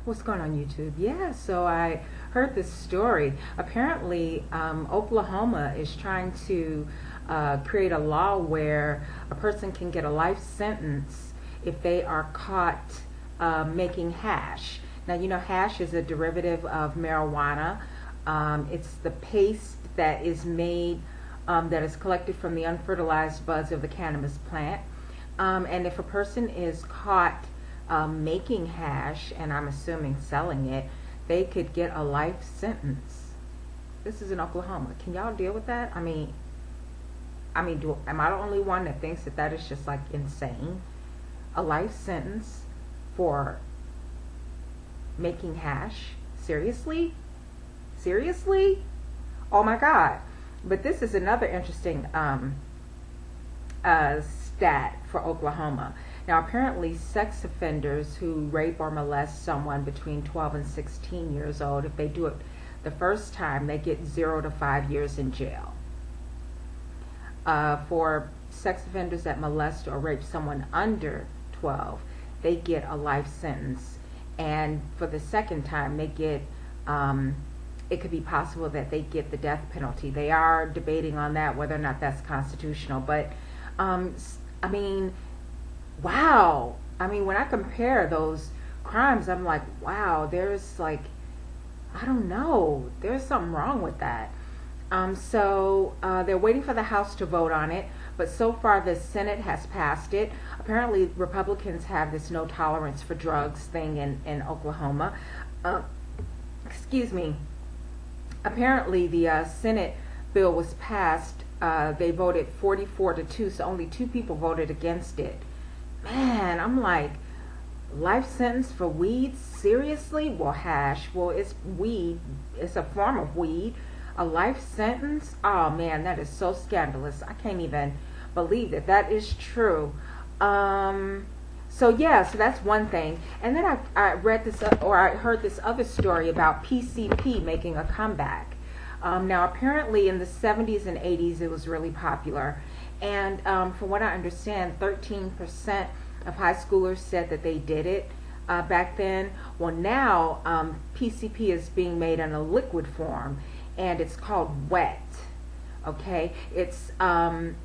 What's going on YouTube? Yeah, so I heard this story. Apparently, Oklahoma is trying to create a law where a person can get a life sentence if they are caught making hash. Now, you know, hash is a derivative of marijuana. It's the paste that is made, that is collected from the unfertilized buds of the cannabis plant. And if a person is caught making hash, and I'm assuming selling it, they could get a life sentence. This is in Oklahoma. Can y'all deal with that? Am I the only one that thinks that that is just like insane? A life sentence for making hash? Seriously? Seriously? Oh my God. But this is another interesting stat for Oklahoma. Now, apparently, sex offenders who rape or molest someone between 12 and 16 years old, if they do it the first time, they get 0 to 5 years in jail. For sex offenders that molest or rape someone under 12, they get a life sentence. And for the second time, they get, it could be possible that they get the death penalty. They are debating on that, whether or not that's constitutional. But, wow. When I compare those crimes, I'm like, wow, there's like, I don't know, there's something wrong with that. So they're waiting for the House to vote on it, but so far the Senate has passed it. Apparently Republicans have this no tolerance for drugs thing in Oklahoma. Excuse me. Apparently the Senate bill was passed. They voted 44-2, so only 2 people voted against it. Man, I'm like, life sentence for weed? Seriously? Well, hash. Well, it's weed. It's a form of weed. A life sentence? Oh, man, that is so scandalous. I can't even believe that that is true. So that's one thing. And then I read this, or I heard this other story about PCP making a comeback. Now, apparently in the 70s and 80s, it was really popular. And from what I understand, 13% of high schoolers said that they did it back then. Well, now PCP is being made in a liquid form, and it's called wet. Okay, it's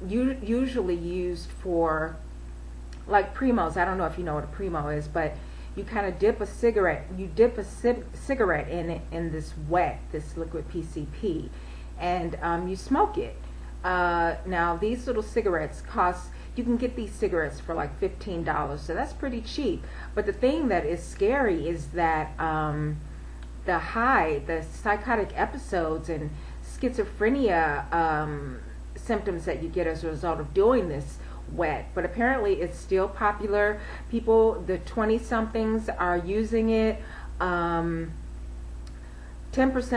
usually used for like primos. I don't know if you know what a primo is, but you kind of dip a cigarette. You dip a cigarette in it, in this wet, this liquid PCP, and you smoke it. Now these little cigarettes cost, you can get these cigarettes for like $15, so that's pretty cheap. But the thing that is scary is that the psychotic episodes and schizophrenia symptoms that you get as a result of doing this wet. But apparently it's still popular. People, the 20-somethings are using it. 10%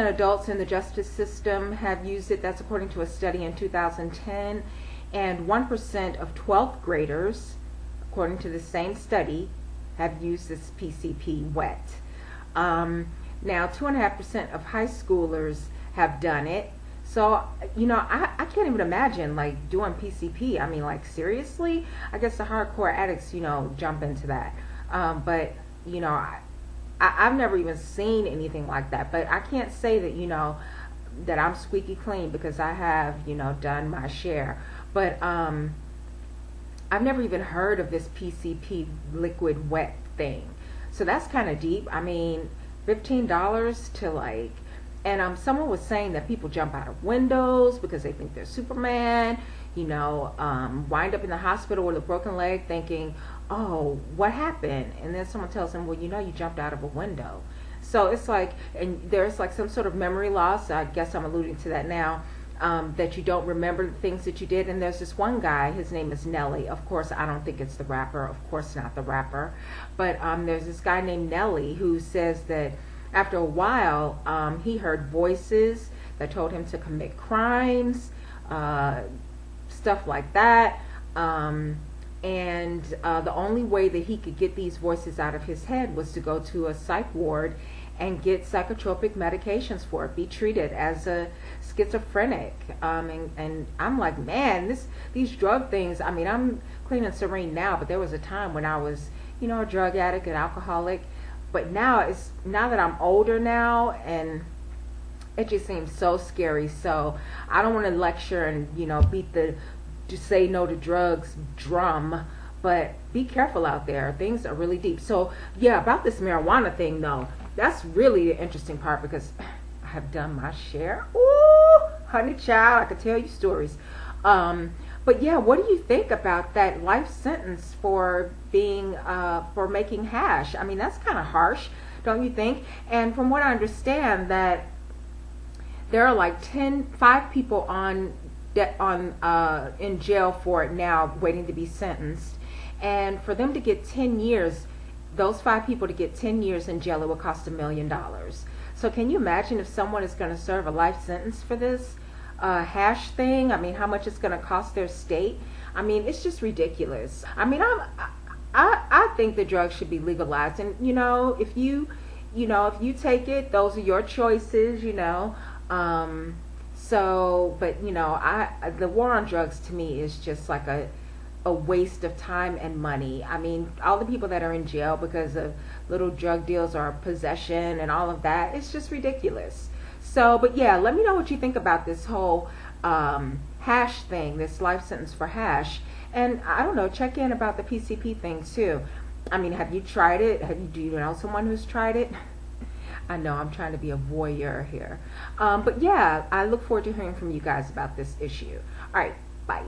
adults in the justice system have used it. That's according to a study in 2010. And 1% of 12th graders, according to the same study, have used this PCP wet. Now, 2.5% of high schoolers have done it. So, I can't even imagine, like, doing PCP. Like, seriously? I guess the hardcore addicts, jump into that. But, I've never even seen anything like that. But I can't say that, that I'm squeaky clean, because I have, done my share. But I've never even heard of this PCP liquid wet thing. So that's kind of deep. $15 to like, and someone was saying that people jump out of windows because they think they're Superman, wind up in the hospital with a broken leg thinking, oh, what happened? And then someone tells them, well, you jumped out of a window. So it's like, and there's like some sort of memory loss. I guess I'm alluding to that now. That you don't remember the things that you did. And there's this one guy, his name is Nelly. Of course, I don't think it's the rapper. Of course not the rapper. But there's this guy named Nelly who says that after a while, he heard voices that told him to commit crimes, stuff like that. and the only way that he could get these voices out of his head was to go to a psych ward and get psychotropic medications for it, be treated as a schizophrenic. And I'm like, man, these drug things, I mean, I'm clean and serene now, but there was a time when I was, a drug addict and alcoholic. But now that I'm older now, and it just seems so scary. So I don't want to lecture and, beat the just say no to drugs drum, but be careful out there. Things are really deep. So yeah, about this marijuana thing though, that's really the interesting part, because I have done my share. Ooh, honey child, I could tell you stories. But yeah, what do you think about that life sentence for being for making hash? I mean, that's kind of harsh, don't you think? And from what I understand, that there are like 5 people in jail for it now, waiting to be sentenced. And for them to get 10 years, those 5 people to get 10 years in jail, it would cost $1 million. So can you imagine if someone is going to serve a life sentence for this hash thing? I mean, how much it's going to cost their state? I mean, it's just ridiculous. I mean, I think the drugs should be legalized, and if you take it, those are your choices. So, but the war on drugs to me is just like a waste of time and money. I mean, all the people that are in jail because of little drug deals or possession and all of that, it's just ridiculous. So, but yeah, let me know what you think about this whole hash thing, this life sentence for hash. And I don't know, check in about the PCP thing too. I mean, have you tried it? Do you know someone who's tried it? I know I'm trying to be a voyeur here. But yeah, I look forward to hearing from you guys about this issue. All right, bye.